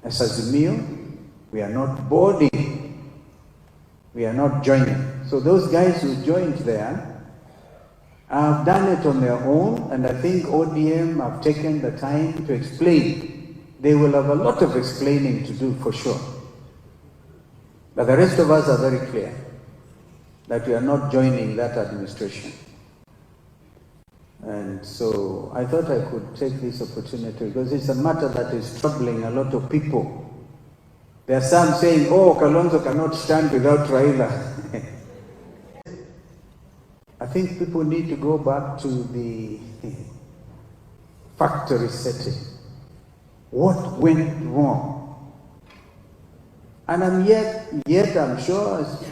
as azimio, we are not boarding, we are not joining. So those guys who joined there have done it on their own, and I think ODM have taken the time to explain. They will have a lot of explaining to do for sure. But the rest of us are very clear that we are not joining that administration. And so I thought I could take this opportunity because it's a matter that is troubling a lot of people. There are some saying, oh, Kalonzo cannot stand without Raila. I think people need to go back to the factory setting. What went wrong? And I'm yet I'm sure as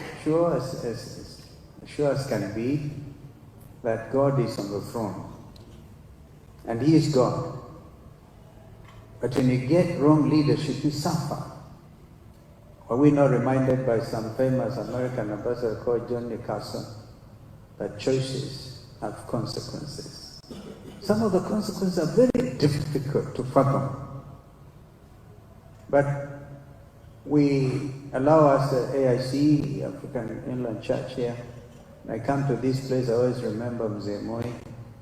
can be, that God is on the throne. And He is God. But when you get wrong leadership, you suffer. Are we not reminded by some famous American ambassador called John Newcastle that choices have consequences? Some of the consequences are very difficult to fathom. But we allow us, the AIC, African Inland Church here, when I come to this place, I always remember Mzee Moi,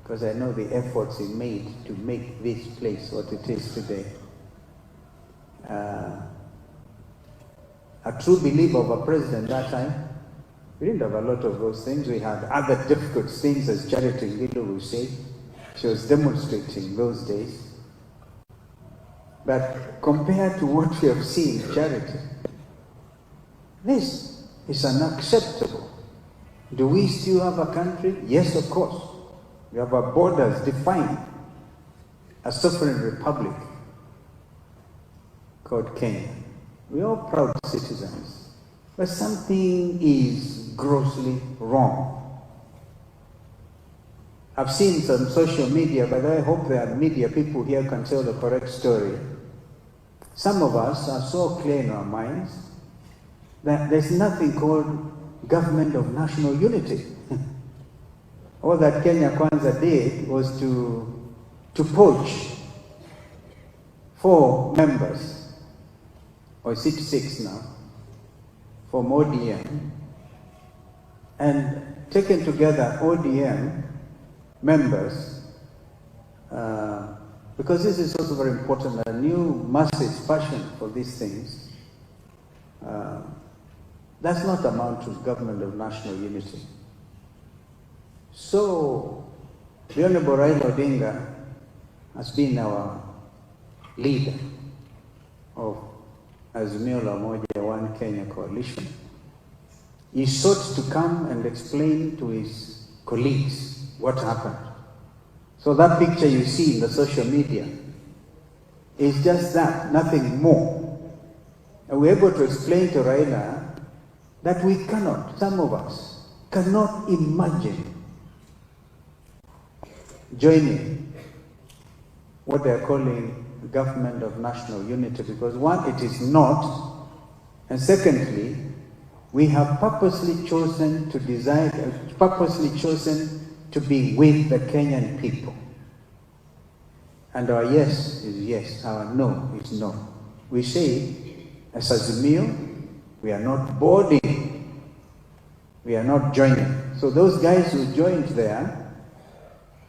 because I know the efforts he made to make this place what it is today. A true believer of a president that time, we didn't have a lot of those things. We had other difficult things, as Charity Ngilu would say. She was demonstrating those days. But compared to what we have seen, Charity, this is unacceptable. Do we still have a country? Yes, of course. We have our borders defined, a sovereign republic called Kenya. We are all proud citizens, but something is grossly wrong. I've seen some social media, but I hope there are media people here who can tell the correct story. Some of us are so clear in our minds that there's nothing called government of national unity. All that Kenya Kwanza did was to poach 4 members, or is it 6 now, from ODM, and taken together ODM members, because this is also very important, a new masses passion for these things, does not amount to government of national unity. So, the Honorable Raila Odinga has been our leader of Azimio La Umoja One Kenya coalition. He sought to come and explain to his colleagues what happened. So that picture you see in the social media is just that, nothing more. And we're able to explain to Raila that we cannot, some of us, cannot imagine joining what they're calling government of national unity, because one, it is not, and secondly, we have purposely chosen to be with the Kenyan people. And our yes is yes, our no is no. We say, as Azimio, we are not boarding, we are not joining. So those guys who joined there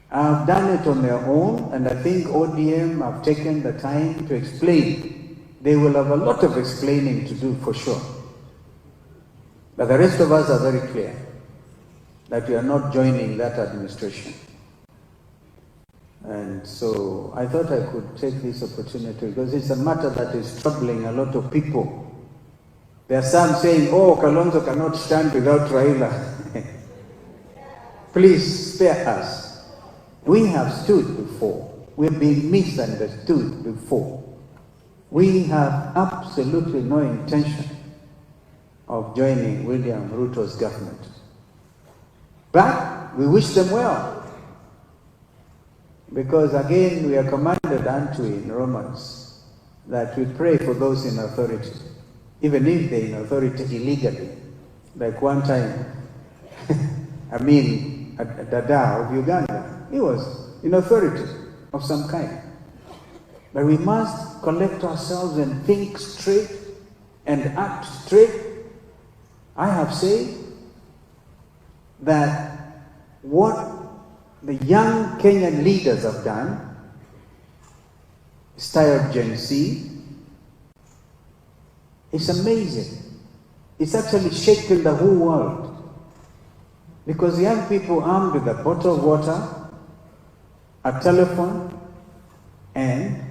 have done it on their own, and I think ODM have taken the time to explain. They will have a lot of explaining to do for sure. But the rest of us are very clear that we are not joining that administration. And so I thought I could take this opportunity because it's a matter that is troubling a lot of people. There are some saying, oh, Kalonzo cannot stand without Raila. Please spare us. We have stood before. We've been misunderstood before. We have absolutely no intention of joining William Ruto's government. But we wish them well. Because again, we are commanded unto in Romans that we pray for those in authority, even if they're in authority illegally. Like one time, Dada of Uganda, he was in authority of some kind. But we must collect ourselves and think straight and act straight. I have said that what the young Kenyan leaders have done, style Gen Z, is amazing. It's actually shaken the whole world. Because young people armed with a bottle of water, a telephone, and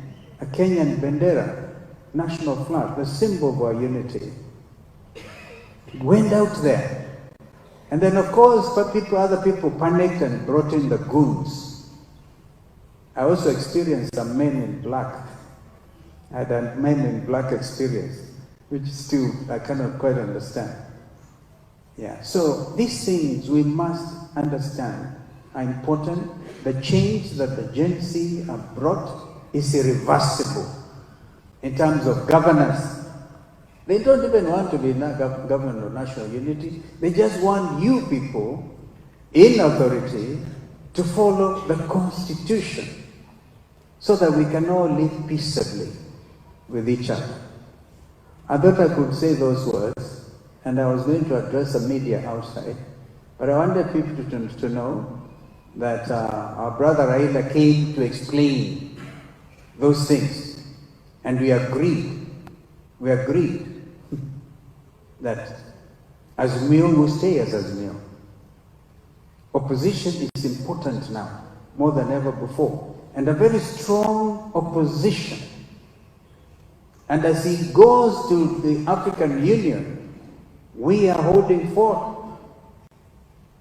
a Kenyan bandera, national flag, the symbol of our unity, went out there. And then, of course, other people panicked and brought in the goons. I also experienced some men in black. I had a men in black experience, which still I cannot quite understand. Yeah, so these things we must understand are important. The change that the Gen Z have brought is irreversible in terms of governance. They don't even want to be in a government of national unity. They just want you people in authority to follow the Constitution so that we can all live peaceably with each other. I thought I could say those words, and I was going to address the media outside, but I wanted people to know that our brother Raila came to explain those things, and we agreed that azimio will stay as azimio. Opposition is important now, more than ever before, and a very strong opposition. And as he goes to the African Union, we are holding forth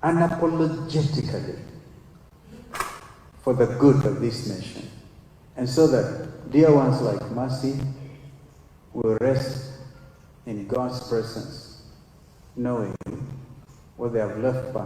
unapologetically for the good of this nation. And so that dear ones like Mercy will rest in God's presence, knowing what they have left behind.